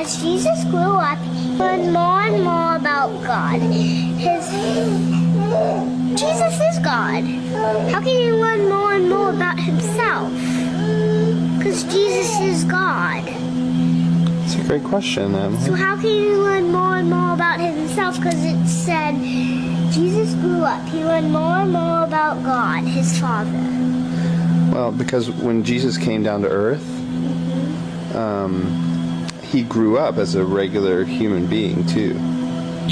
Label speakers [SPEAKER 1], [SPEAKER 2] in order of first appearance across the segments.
[SPEAKER 1] as Jesus grew up, he learned more and more about God. Jesus is God. How can he learn more and more about himself? Because Jesus is God.
[SPEAKER 2] It's a great question.
[SPEAKER 1] So how can he learn more and more about himself? Because it said Jesus grew up. He learned more and more about God, his Father.
[SPEAKER 2] Well, because when Jesus came down to earth, he grew up as a regular human being too.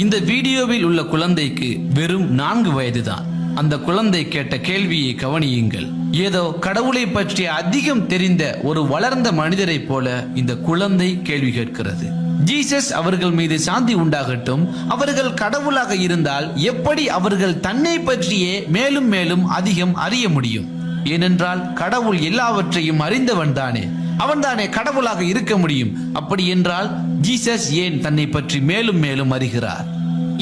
[SPEAKER 3] இந்த வீடியோவில் உள்ள குழந்தைக்கு வெறும் 4 வயதுதான். அந்த குழந்தை கேட்ட கேள்வியை கவனியுங்கள். ஏதோ கடவுளை பற்றி அதிகம் தெரிந்த ஒரு வளர்ந்த மனிதரை போல இந்த குழந்தை கேள்வி கேட்கிறது. ஜீசஸ் அவர்கள் மீது சாந்தி உண்டாகட்டும், அவர்கள் கடவுளாக இருந்தால் எப்படி அவர்கள் தன்னை பற்றியே மேலும் மேலும் அதிகம் அறிய முடியும்? ஏனென்றால் கடவுள் எல்லாவற்றையும் அறிந்தவன் தானே, அவன்தானே கடவுளாக இருக்க முடியும். அப்படி என்றால் ஜீசஸ் ஏன் தன்னை பற்றி மேலும் மேலும் அறிகிறார்?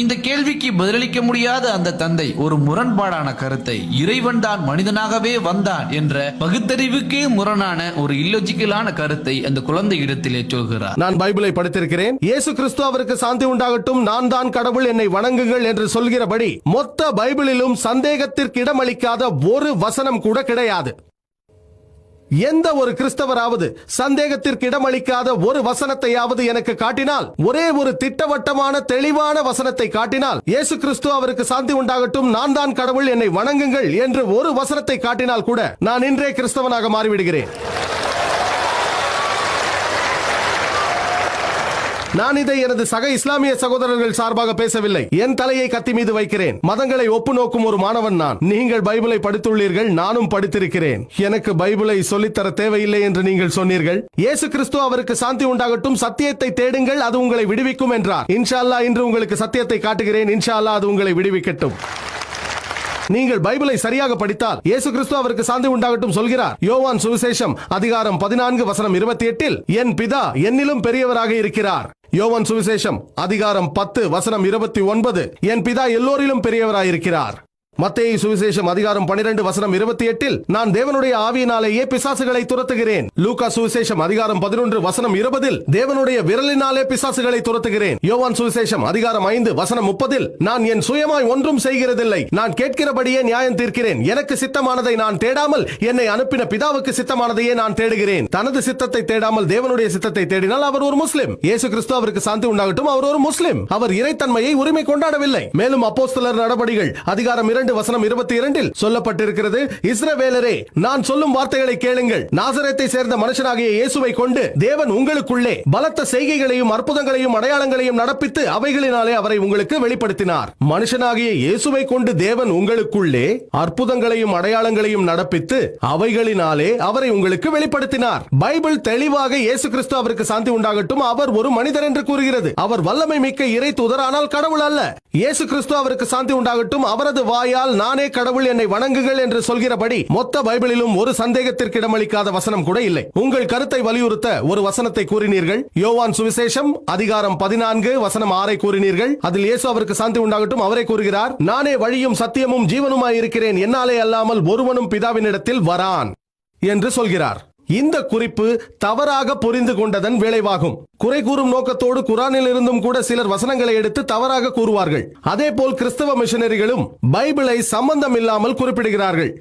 [SPEAKER 3] இந்த கேள்விக்கு பதிலளிக்க முடியாத அந்த தந்தை ஒரு முரண்பாடான கருத்தை, இறைவன் தான் மனிதனாகவே வந்தான் என்ற பகுத்தறிவுக்கே முரணான ஒரு இல்லோஜிக்கலான கருத்தை அந்த குழந்தை இடத்திலே சொல்கிறார்.
[SPEAKER 4] நான் பைபிளை படித்திருக்கிறேன். இயேசு கிறிஸ்து அவருக்கு சாந்தி உண்டாகட்டும், நான் தான் கடவுள், என்னை வணங்குங்கள் என்று சொல்கிறபடி மொத்த பைபிளிலும் சந்தேகத்திற்கு இடமளிக்காத ஒரு வசனம் கூட கிடையாது. எந்த ஒரு கிறிஸ்தவராவது சந்தேகத்திற்கு இடமளிக்காத ஒரு வசனத்தையாவது எனக்கு காட்டினால், ஒரே ஒரு திட்டவட்டமான தெளிவான வசனத்தை காட்டினால், இயேசு கிறிஸ்து அவருக்கு சாந்தி உண்டாகட்டும், நான் தான் கடவுள், என்னை வணங்குங்கள் என்று ஒரு வசனத்தை காட்டினால் கூட நான் இன்றே கிறிஸ்தவனாக மாறிவிடுகிறேன். நான் இதை எனது சக இஸ்லாமிய சகோதரர்கள் சார்பாக பேசவில்லை. என் தலையை கத்தி மீது வைக்கிறேன். மதங்களை ஒப்பு நோக்கும் ஒரு மாணவன் நான். நீங்கள் பைபிளை படித்துள்ளீர்கள், நானும் படித்திருக்கிறேன். எனக்கு பைபிளை சொல்லித்தர தேவையில்லை என்று நீங்கள் சொன்னீர்கள். இயேசு கிறிஸ்து அவருக்கு சாந்தி உண்டாகட்டும், சத்தியத்தை தேடுங்கள், அது உங்களை விடுவிக்கும் என்றார். இன்ஷா அல்லாஹ் இன்று உங்களுக்கு சத்தியத்தை காட்டுகிறேன். இன்ஷா அல்லாஹ் அது உங்களை விடுவிக்கட்டும். நீங்கள் பைபிளை சரியாக படித்தால் இயேசு கிறிஸ்து அவருக்கு சாந்தி உண்டாகட்டும் சொல்கிறார். யோவான் சுவிசேஷம் அதிகாரம் 14 வசனம் 28 என் பிதா என்னிலும் பெரியவராக இருக்கிறார். யோவான் சுவிசேஷம் அதிகாரம் 10 வசனம் 29 என் பிதா எல்லோரிலும் பெரியவராயிருக்கிறார். மத்தேயு சுவிசேஷம் அதிகாரம் 12 வசனம் 28 நான் தேவனுடைய ஆவியினாலேயே பிசாசுகளை துரத்துகிறேன். லூக்கா சுவிசேஷம் அதிகாரம் 11 வசனம் 20 தேவனுடைய விரலினாலே பிசாசுகளை துரத்துகிறேன். யோவான் சுவிசேஷம் அதிகாரம் 5 வசனம் 30 நான் என் சுயமாய் ஒன்றும் செய்கிறதில்லை, நான் கேட்கிறபடியே நியாயம் தீர்க்கிறேன். எனக்கு சித்தமானதை நான் தேடாமல் என்னை அனுப்பின பிதாவுக்கு சித்தமானதையே நான் தேடுகிறேன். தனது சித்தத்தை தேடாமல் தேவனுடைய சித்தத்தை தேடினால் அவர் ஒரு முஸ்லிம். இயேசு கிறிஸ்து அவருக்கு சாந்தி உண்டாகட்டும், அவர் ஒரு முஸ்லிம். அவர் இறைத்தன்மையை உரிமை கொண்டாடவில்லை. மேலும் அப்போஸ்தலர் நடபடிகள் அதிகாரம் 2 வசனம் 22 சொல்லப்பட்டிருக்கிறது, இஸ்ரவேலரே நான் சொல்லும் வார்த்தைகளை கேளுங்கள். நாசரேத்தை சேர்ந்த மனுஷனாகிய இயேசுவை கொண்டு தேவன் உங்களுக்குள்ளே பலத்த செய்கைகளையும் அற்புதங்களையும் அடையாளங்களையும் நடப்பித்து அவைகளினாலே அவரை உங்களுக்கு வெளிப்படுத்தினார். மனுஷனாகிய இயேசுவை கொண்டு தேவன் உங்களுக்குள்ளே அற்புதங்களையும் அடையாளங்களையும் நடப்பித்து அவைகளினாலே அவரை உங்களுக்கு வெளிப்படுத்தினார். பைபிள் தெளிவாக இயேசு கிறிஸ்து அவருக்கு சாந்தி உண்டாகட்டும், அவர் ஒரு மனிதர் என்று கூறுகிறது. அவர் வல்லமை மிக்க இறை தூதர், ஆனால் கடவுள் அல்ல. இயேசு கிறிஸ்து அவருக்கு சாந்தி உண்டாகட்டும், அவரது வாயால் நானே கடவுள், என்னை வணங்குங்கள் என்று சொல்கிறபடி மொத்த பைபிளிலும் ஒரு சந்தேகத்திற்கு இடமளிக்காத வசனம் கூட இல்லை. உங்கள் கருத்தை வலியுறுத்த ஒரு வசனத்தை கூறினீர்கள். யோவான் சுவிசேஷம் அதிகாரம் 14 வசனம் 6 கூறினீர்கள். அதில் இயேசு அவருக்கு சாந்தி உண்டாகட்டும் அவரே கூறுகிறார், நானே வழியும் சத்தியமும் ஜீவனுமாய் இருக்கிறேன், என்னாலே அல்லாமல் ஒருவனும் பிதாவினிடத்தில் வரான் என்று சொல்கிறார். இந்த குறிப்பு தவறாக புரிந்து கொண்டதன் விளைவாகும். குறை கூறும் நோக்கத்தோடு குரானில் இருந்தும் கூட சிலர் வசனங்களை எடுத்து தவறாக கூறுவார்கள். அதே போல் கிறிஸ்தவ மிஷனரிகளும் பைபிளை சம்பந்தம் இல்லாமல் குறிப்பிடுகிறார்கள்.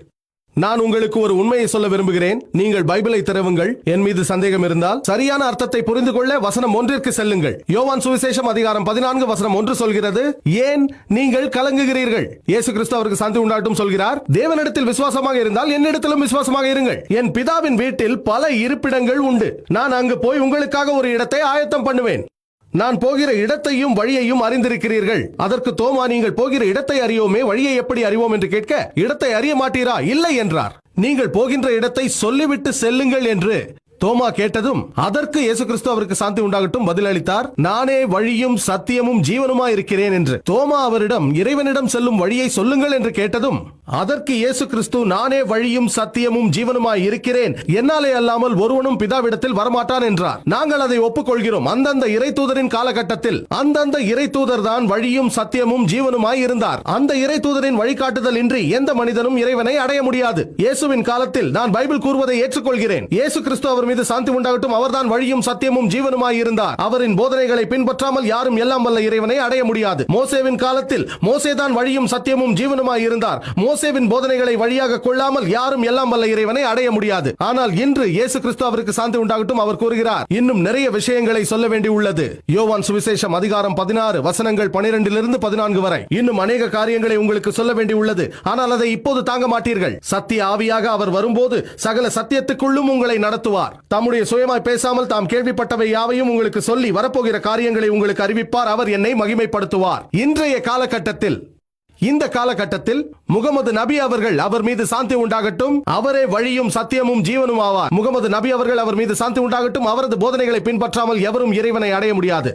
[SPEAKER 4] நான் உங்களுக்கு ஒரு உண்மையை சொல்ல விரும்புகிறேன். நீங்கள் பைபிளை திறவுங்கள். என் மீது சந்தேகம் இருந்தால் சரியான அர்த்தத்தை புரிந்து கொள்ள வசனம் 1 செல்லுங்கள். யோவான் சுவிசேஷம் அதிகாரம் 14 வசனம் 1 சொல்கிறது, ஏன் நீங்கள் கலங்குகிறீர்கள்? இயேசு கிறிஸ்து அவருக்கு சாந்தி உண்டாகட்டும் சொல்கிறார், தேவனிடத்தில் விசுவாசமாக இருந்தால் என்னிடத்திலும் விசுவாசமாக இருங்கள். என் பிதாவின் வீட்டில் பல இருப்பிடங்கள் உண்டு. நான் அங்கு போய் உங்களுக்காக ஒரு இடத்தை ஆயத்தம் பண்ணுவேன். நான் போகிற இடத்தையும் வழியையும் அறிந்திருக்கிறீர்கள். அதற்கு தோமா, நீங்கள் போகிற இடத்தை அறியோமே, வழியை எப்படி அறிவோம் என்று கேட்க, இடத்தை அறிய மாட்டீரா? இல்லை என்றார். நீங்கள் போகின்ற இடத்தை சொல்லிவிட்டு செல்லுங்கள் என்று தோமா கேட்டதும் அதற்கு இயேசு கிறிஸ்து அவருக்கு சாந்தி உண்டாகட்டும் பதிலளித்தார், நானே வழியும் சத்தியமும் ஜீவனுமாய் இருக்கிறேன் என்று. தோமா அவரிடம் இறைவனிடம் செல்லும் வழியை சொல்லுங்கள் என்று கேட்டதும் அதற்கு இயேசு கிறிஸ்து, நானே வழியும் சத்தியமும் ஜீவனுமாய் இருக்கிறேன், என்னாலே அல்லாமல் ஒருவனும் பிதாவிடத்தில் வரமாட்டான் என்றார். நாங்கள் அதை ஒப்புக்கொள்கிறோம். அந்தந்த இறை தூதரின் காலகட்டத்தில் அந்தந்த இறை தூதர் தான் வழியும் சத்தியமும் ஜீவனுமாய் இருந்தார். அந்த இறை தூதரின் வழிகாட்டுதல் இன்றி எந்த மனிதனும் இறைவனை அடைய முடியாது. இயேசுவின் காலத்தில் நான் பைபிள் கூறுவதை ஏற்றுக்கொள்கிறேன். இயேசு கிறிஸ்து அவர் மீது சாந்தி உண்டாகட்டும் அவர்தான் வழியும் சத்தியமும் ஜீவனுமாய் இருந்தார். அவரின் போதனைகளை பின்பற்றாமல் யாரும் எல்லாம் வல்ல இறைவனை அடைய முடியாது. மோசேவின் காலத்தில் மோசேதான் வழியும் சத்தியமும் ஜீவனுமாய் இருந்தார். மோசேவின் போதனைகளை வழியாக கொள்ளாமல் யாரும் எல்லாம் வல்ல இறைவனை அடைய முடியாது. ஆனால் இன்று இயேசு கிறிஸ்து அவருக்கு சாந்தி உண்டாகட்டும் அவர் கூறுகிறார், இன்னும் நிறைய விஷயங்களை சொல்ல வேண்டி உள்ளது. யோவான் சுவிசேஷம் அதிகாரம் 16 வசனங்கள் 12 14 வரை இன்னும் அநேக காரியங்களை உங்களுக்கு சொல்ல வேண்டி உள்ளது. ஆனால் அதை இப்போது தாங்க மாட்டீர்கள். சத்திய ஆவியாக அவர் வரும்போது சகல சத்தியத்துக்குள்ளும் உங்களை நடத்துவார். தம்முடைய சுயமாய் பேசாமல் தாம் கேள்விப்பட்டவை யாவையும் உங்களுக்கு சொல்லி வரப்போகிற காரியங்களை உங்களுக்கு அறிவிப்பார். அவர் என்னை மகிமைப்படுத்துவார். இன்றைய காலகட்டத்தில் இந்த காலகட்டத்தில் முகமது நபி அவர்கள் அவர் மீது சாந்தி உண்டாகட்டும் அவரே வழியும் சத்தியமும் ஜீவனும் ஆவார். முகமது நபி அவர்கள் அவர் மீது சாந்தி உண்டாகட்டும் அவரது போதனைகளை பின்பற்றாமல் எவரும் இறைவனை அடைய முடியாது.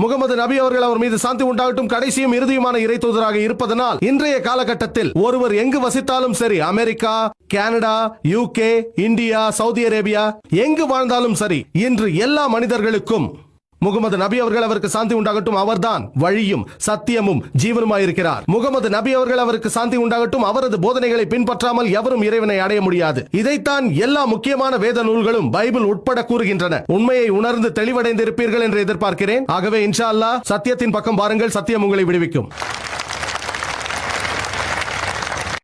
[SPEAKER 4] முகமது நபி அவர்கள் அவர் மீது சாந்தி உண்டாகட்டும் கடைசியும் இறுதியுமான இறை தூதராக இருப்பதனால் இன்றைய காலகட்டத்தில் ஒருவர் எங்கு வசித்தாலும் சரி, America, Canada, UK, India, Saudi Arabia, எங்கு வாழ்ந்தாலும் சரி, இன்று எல்லா மனிதர்களுக்கும் முகமது நபி அவர்கள் அவருக்கு சாந்தி உண்டாகட்டும் அவர்தான் வழியும் சத்தியமும் ஜீவனுமாயிருக்கிறார். முகமது நபி அவர்கள் அவருக்கு சாந்தி உண்டாகட்டும் அவரது போதனைகளை பின்பற்றாமல் எவரும் இறைவனை அடைய முடியாது. இதைத்தான் எல்லா முக்கியமான வேத நூல்களும் பைபிள் உட்பட கூறுகின்றன. உண்மையை உணர்ந்து தெளிவடைந்திருப்பீர்கள் என்று எதிர்பார்க்கிறேன். ஆகவே இன்ஷா அல்லாஹ் சத்தியத்தின் பக்கம் பாருங்கள், சத்தியம் உங்களை விடுவிக்கும்.